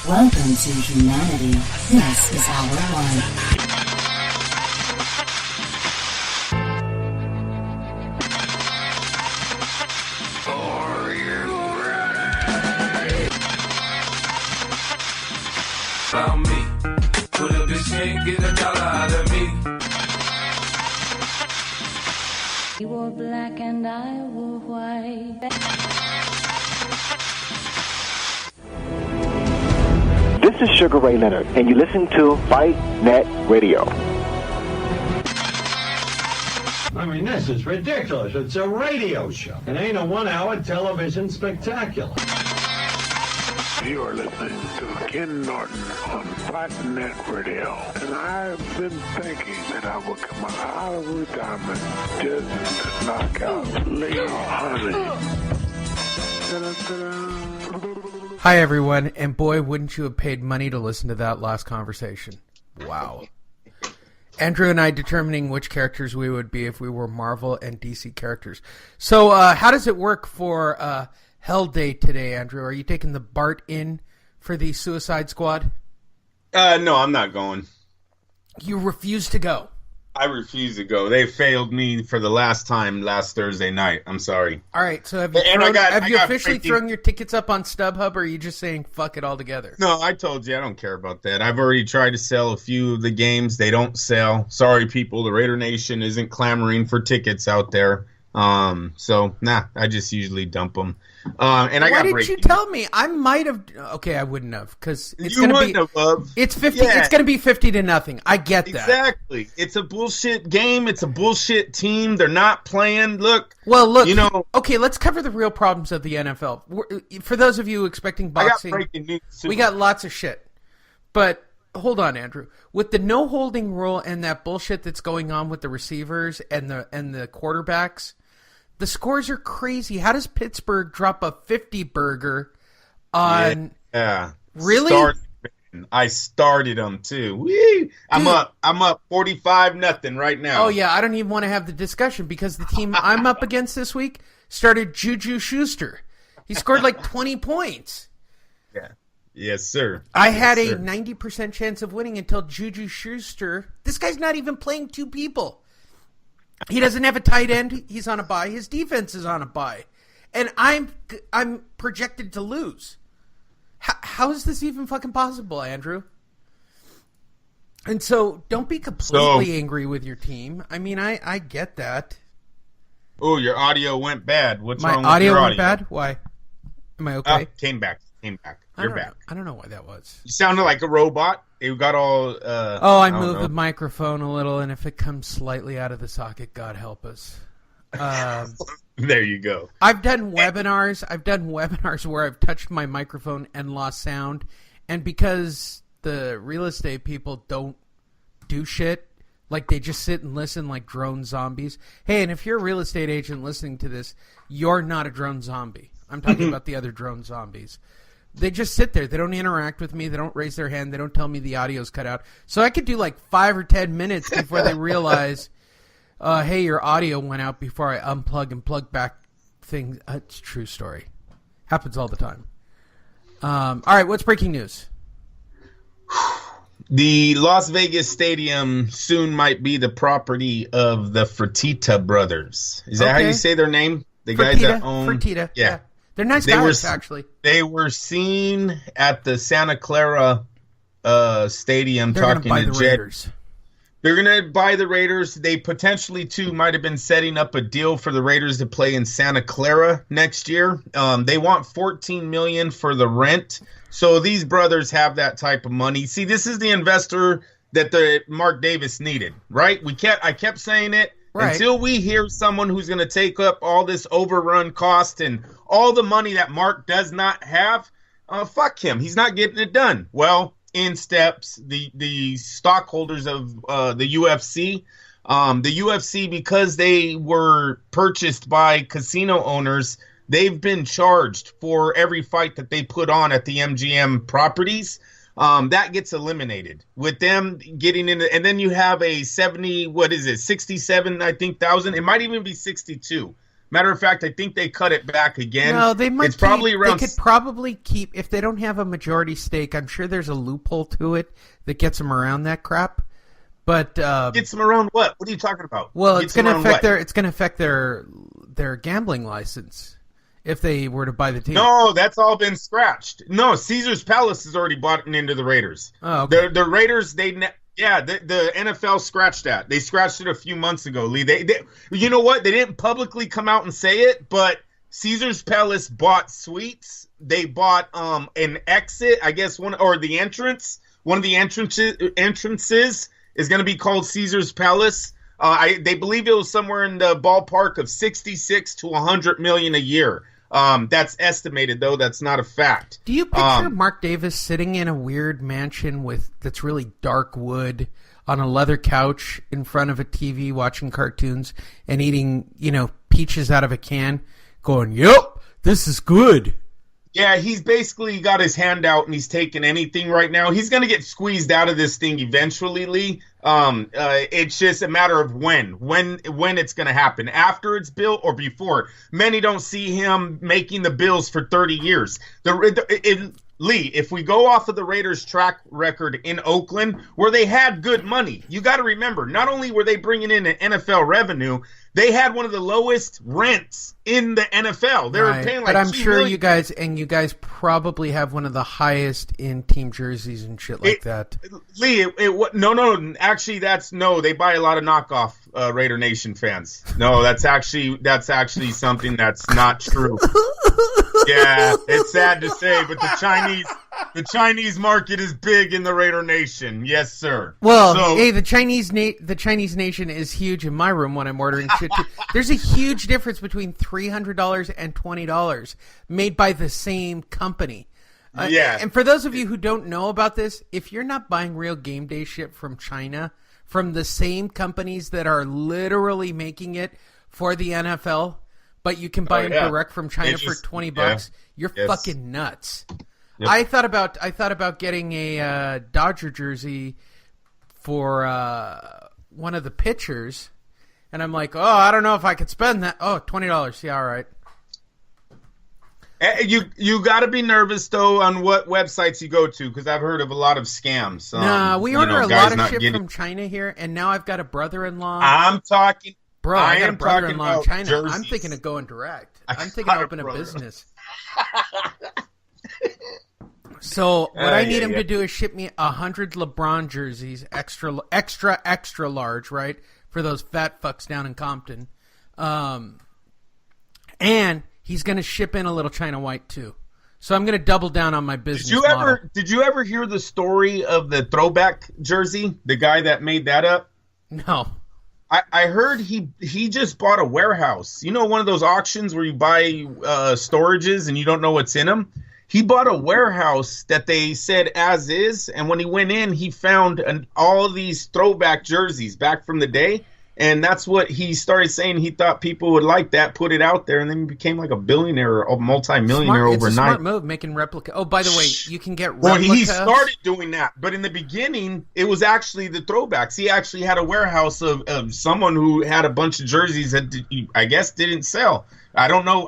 Welcome to humanity. This is Hour 1. Are you ready? Found me. Put a bitch can't get a dollar out of me. You wore black and I wore white. This is Sugar Ray Leonard, and you listen to Fight Net Radio. I mean, this is ridiculous. It's a radio show. It ain't a 1-hour television spectacular. You are listening to Ken Norton on Fight Net Radio. And I've been thinking that I will come out of retirement just to knock out Lady Honey. Hi, everyone, and boy, wouldn't you have paid money to listen to that last conversation. Wow. Andrew and I determining which characters we would be if we were Marvel and DC characters. So, how does it work for Hell Day today, Andrew? Are you taking the BART in for the Suicide Squad? No, I'm not going. You refuse to go? I refuse to go. They failed me for the last time last Thursday night. I'm sorry. All right, so have you officially thrown your tickets up on StubHub, or are you just saying fuck it altogether? No, I told you I don't care about that. I've already tried to sell a few of the games. They don't sell. Sorry, people. The Raider Nation isn't clamoring for tickets out there. I just usually dump them. Why didn't you tell me? I might have. Okay, I wouldn't have, because it's going to be. It's 50. Yeah. It's going to be 50-0. I get that. Exactly. It's a bullshit game. It's a bullshit team. They're not playing. Look. Okay, let's cover the real problems of the NFL. For those of you expecting boxing, I got breaking news too. We got lots of shit. But hold on, Andrew. With the no holding rule and that bullshit that's going on with the receivers and the quarterbacks. The scores are crazy. How does Pittsburgh drop a 50 burger on? Yeah. Really? I started them too. Whee! I'm up 45-0 right now. Oh yeah, I don't even want to have the discussion because the team I'm up against this week started Juju Schuster. He scored like 20 points. Yeah. Yes, sir. I had a 90% chance of winning until Juju Schuster. This guy's not even playing two people. He doesn't have a tight end. He's on a bye. His defense is on a bye. And I'm projected to lose. How is this even fucking possible, Andrew? And so don't be completely angry with your team. I mean, I get that. Oh, your audio went bad. What's wrong with your audio? My audio went bad? Why? Am I okay? Came back. You're back. I don't know why that was. You sounded like a robot. It got all... I moved the microphone a little, and if it comes slightly out of the socket, God help us. There you go. I've done webinars where I've touched my microphone and lost sound, and because the real estate people don't do shit, like they just sit and listen like drone zombies. Hey, and if you're a real estate agent listening to this, you're not a drone zombie. I'm talking about the other drone zombies. They just sit there. They don't interact with me. They don't raise their hand. They don't tell me the audio's cut out. So I could do like 5 or 10 minutes before they realize, hey, your audio went out before I unplug and plug back things. It's a true story. Happens all the time. All right, what's breaking news? The Las Vegas Stadium soon might be the property of the Fertitta brothers. Is that how you say their name? The guys that own... Fertitta, yeah. They're nice guys, actually. They were seen at the Santa Clara Stadium talking to Raiders. They're going to buy the Raiders. They potentially, too, might have been setting up a deal for the Raiders to play in Santa Clara next year. They want $14 million for the rent. So these brothers have that type of money. See, this is the investor that the Mark Davis needed, right? I kept saying it. Right. Until we hear someone who's going to take up all this overrun cost and all the money that Mark does not have, fuck him. He's not getting it done. Well, in steps the stockholders of the UFC. The UFC, because they were purchased by casino owners, they've been charged for every fight that they put on at the MGM properties. That gets eliminated with them getting in, and then you have a 67, I think, thousand. It might even be 62. Matter of fact, I think they cut it back again. No, they might. It's probably around. They could probably keep, if they don't have a majority stake. I'm sure there's a loophole to it that gets them around that crap. But gets them around what? What are you talking about? Well, it's going to affect their gambling license if they were to buy the team. No, that's all been scratched. No, Caesar's Palace has already bought into the Raiders. Oh, okay. The Raiders, the NFL scratched that. They scratched it a few months ago, Lee. They you know what? They didn't publicly come out and say it, but Caesar's Palace bought suites. They bought an exit, I guess, one of the entrances is going to be called Caesar's Palace. They believe it was somewhere in the ballpark of 66 to 100 million a year. That's estimated, though. That's not a fact. Do you picture Mark Davis sitting in a weird mansion that's really dark wood on a leather couch in front of a TV watching cartoons and eating, peaches out of a can going, "Yep, this is good." Yeah, he's basically got his hand out and he's taking anything right now. He's going to get squeezed out of this thing eventually, Lee. It's just a matter of when it's going to happen, after it's built or before. Many don't see him making the Bills for 30 years. Lee, if we go off of the Raiders' track record in Oakland, where they had good money, you got to remember, not only were they bringing in an NFL revenue, they had one of the lowest rents in the NFL. They were paying like, but I'm sure million. you guys probably have one of the highest in team jerseys and shit like that. Lee, no. Actually, they buy a lot of knockoff Raider Nation fans. No, that's actually something that's not true. Yeah, it's sad to say, but the Chinese market is big in the Raider Nation. Yes, sir. Well, hey, the Chinese nation is huge in my room when I'm ordering shit too. There's a huge difference between $300 and $20 made by the same company. Yeah. And for those of you who don't know about this, if you're not buying real game day shit from China, from the same companies that are literally making it for the NFL, but you can buy them direct from China for $20, you're fucking nuts. Yep. I thought about getting a Dodger jersey for one of the pitchers, and I'm like, I don't know if I could spend that. Oh, $20. Yeah, all right. You got to be nervous though on what websites you go to, because I've heard of a lot of scams. We order a lot of shit from China here, and now I've got a brother-in-law. I'm talking. Bro, I got a brother-in-law in China. Jerseys. I'm thinking of going direct. I'm thinking of opening a business. So what I need him to do is ship me 100 LeBron jerseys, extra large, right, for those fat fucks down in Compton. And he's going to ship in a little China white too. So I'm going to double down on my business model. Did you ever hear the story of the throwback jersey? The guy that made that up? No. I heard he just bought a warehouse. You know, one of those auctions where you buy storages and you don't know what's in them? He bought a warehouse that they said as is, and when he went in, he found all of these throwback jerseys back from the day, and that's what he started saying. He thought people would like that, put it out there, and then he became like a billionaire or multi-millionaire overnight. It's a smart move, making replica. Oh, by the way, you can get replicas. Well, he started doing that, but in the beginning, it was actually the throwbacks. He actually had a warehouse of someone who had a bunch of jerseys that I guess didn't sell. I don't know.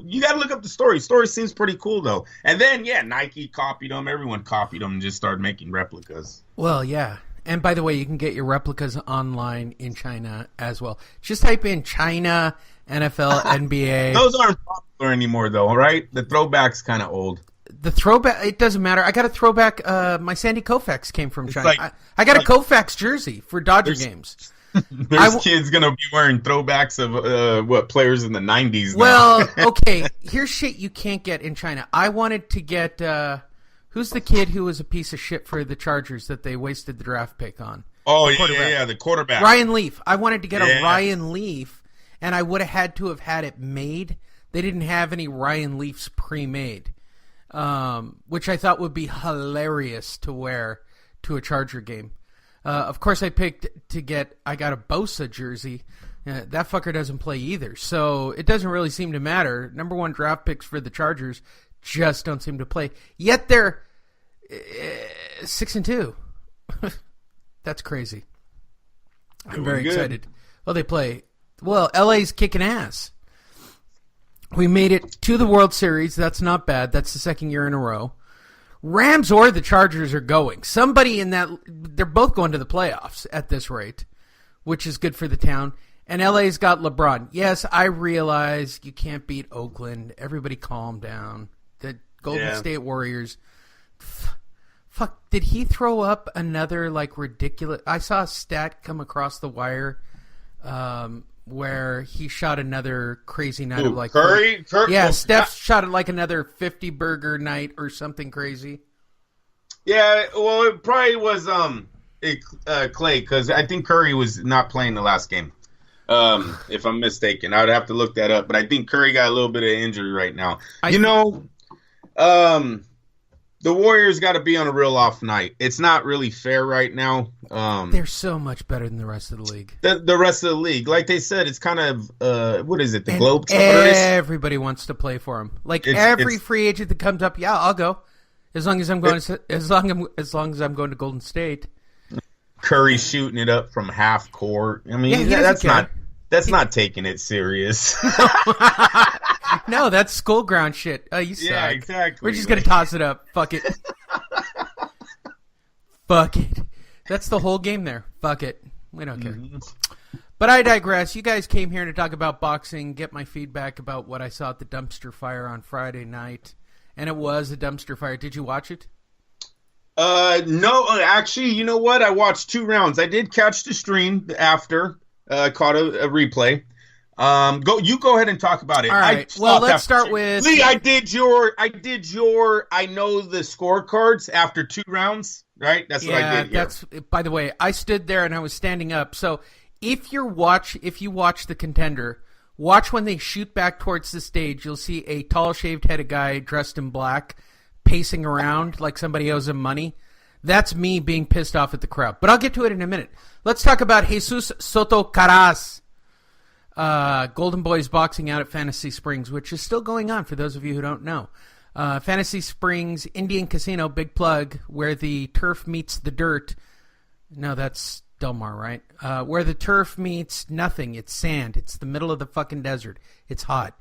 You got to look up the story. Story seems pretty cool, though. And then, Nike copied them. Everyone copied them and just started making replicas. Well, yeah. And by the way, you can get your replicas online in China as well. Just type in China, NFL, NBA. Those aren't popular anymore, though, right? The throwback's kind of old. The throwback, it doesn't matter. I got a throwback. My Sandy Koufax came from China. I got a Koufax jersey for Dodger games. There's kids going to be wearing throwbacks of players in the 90s now. Well, okay, here's shit you can't get in China. I wanted to get, who's the kid who was a piece of shit for the Chargers that they wasted the draft pick on? Oh, the quarterback. Ryan Leaf. I wanted to get a Ryan Leaf, and I would have had to have had it made. They didn't have any Ryan Leafs pre-made, which I thought would be hilarious to wear to a Charger game. Of course, I got a Bosa jersey. That fucker doesn't play either, so it doesn't really seem to matter. Number one draft picks for the Chargers just don't seem to play. Yet they're 6-2. That's crazy. I'm very excited. Well, they play. Well, LA's kicking ass. We made it to the World Series. That's not bad. That's the second year in a row. Rams or the Chargers are going. Somebody in that, they're both going to the playoffs at this rate, which is good for the town. And LA's got LeBron. Yes, I realize you can't beat Oakland. Everybody calm down. The Golden State Warriors. Fuck, did he throw up another, like, ridiculous... I saw a stat come across the wire where he shot another crazy night of, like... Curry? Yeah, Steph shot like another 50-burger night or something crazy. Yeah, well, it probably was Clay, because I think Curry was not playing the last game, if I'm mistaken. I would have to look that up, but I think Curry got a little bit of injury right now. The Warriors got to be on a real off night. It's not really fair right now. They're so much better than the rest of the league. The rest of the league. Like they said, it's kind of, what is it, the Globetrotters? Everybody wants to play for him. Like every free agent that comes up, yeah, I'll go. As long as I'm going to Golden State. Curry shooting it up from half court. I mean, that's not taking it serious. No, that's school ground shit. Oh, you suck. Yeah, exactly. We're just going to toss it up. Fuck it. Fuck it. That's the whole game there. Fuck it. We don't care. But I digress. You guys came here to talk about boxing, get my feedback about what I saw at the dumpster fire on Friday night. And it was a dumpster fire. Did you watch it? No, actually, you know what? I watched 2 rounds. I did catch the stream after. Caught a replay. Go ahead and talk about it. All right. Well, let's start with Lee. I did your. I know the scorecards after 2 rounds. Right. That's what I did. Here. By the way, I stood there and I was standing up. So if you watch the Contender, watch when they shoot back towards the stage. You'll see a tall, shaved-headed guy dressed in black, pacing around like somebody owes him money. That's me being pissed off at the crowd. But I'll get to it in a minute. Let's talk about Jesus Soto Caras. Golden Boys boxing out at Fantasy Springs, which is still going on for those of you who don't know. Fantasy Springs Indian Casino, big plug, where the turf meets the dirt. No, that's Del Mar, right? Where the turf meets nothing. It's sand. It's the middle of the fucking desert. It's hot.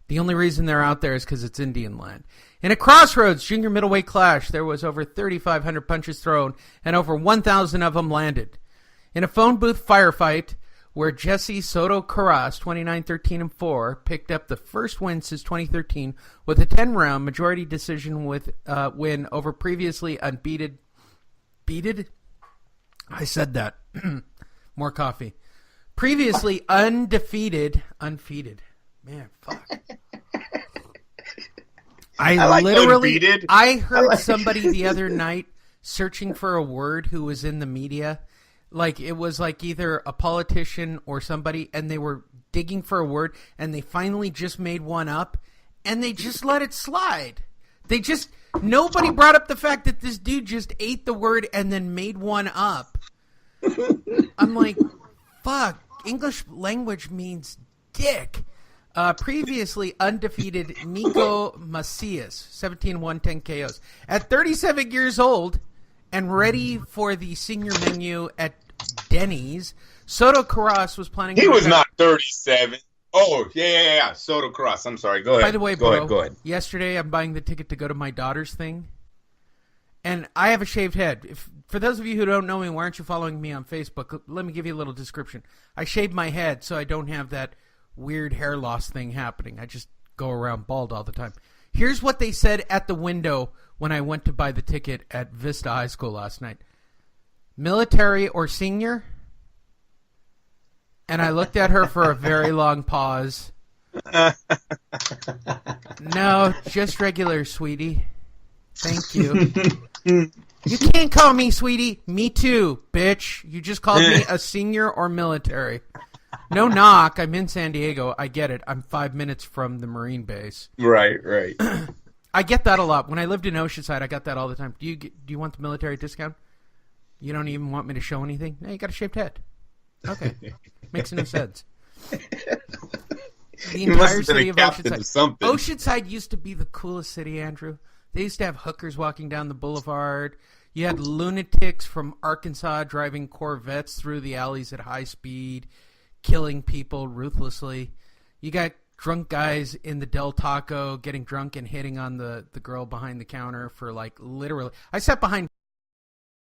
The only reason they're out there is because it's Indian land. In a Crossroads junior middleweight clash, there was over 3,500 punches thrown, and over 1,000 of them landed. In a phone booth firefight, where Jesse Soto Caras, 29-13-4, picked up the first win since 2013 with a 10-round majority decision win over previously unbeaten. Beated? I said that. More coffee. Previously undefeated. Unfeated. Man, fuck. I heard somebody the other night searching for a word who was in the media. Like, it was like either a politician or somebody, and they were digging for a word, and they finally just made one up, and they just let it slide. Nobody brought up the fact that this dude just ate the word and then made one up. I'm like, fuck, English language means dick. Previously undefeated Nico Macias, 17-1, 10 KOs. At 37 years old and ready for the senior menu at Denny's, Soto Caras was planning... He was not 37. Oh, yeah. Soto Caras. I'm sorry. Go ahead. By the way, go ahead. Yesterday I'm buying the ticket to go to my daughter's thing. And I have a shaved head. For those of you who don't know me, why aren't you following me on Facebook? Let me give you a little description. I shaved my head so I don't have that weird hair loss thing happening. I just go around bald all the time. Here's what they said at the window when I went to buy the ticket at Vista High School last night. Military or senior? And I looked at her for a very long pause. No, just regular, sweetie. Thank you. You can't call me sweetie. Me too, bitch. You just called me a senior or military. No knock. I'm in San Diego. I get it. I'm 5 minutes from the Marine base. Right. I get that a lot. When I lived in Oceanside, I got that all the time. Do you want the military discount? You don't even want me to show anything? No, you got a shaved head. Okay. Makes no sense. The entire city of Oceanside. Oceanside used to be the coolest city, Andrew. They used to have hookers walking down the boulevard. You had lunatics from Arkansas driving Corvettes through the alleys at high speed, killing people ruthlessly. You got drunk guys in the Del Taco getting drunk and hitting on the girl behind the counter for like literally. I sat behind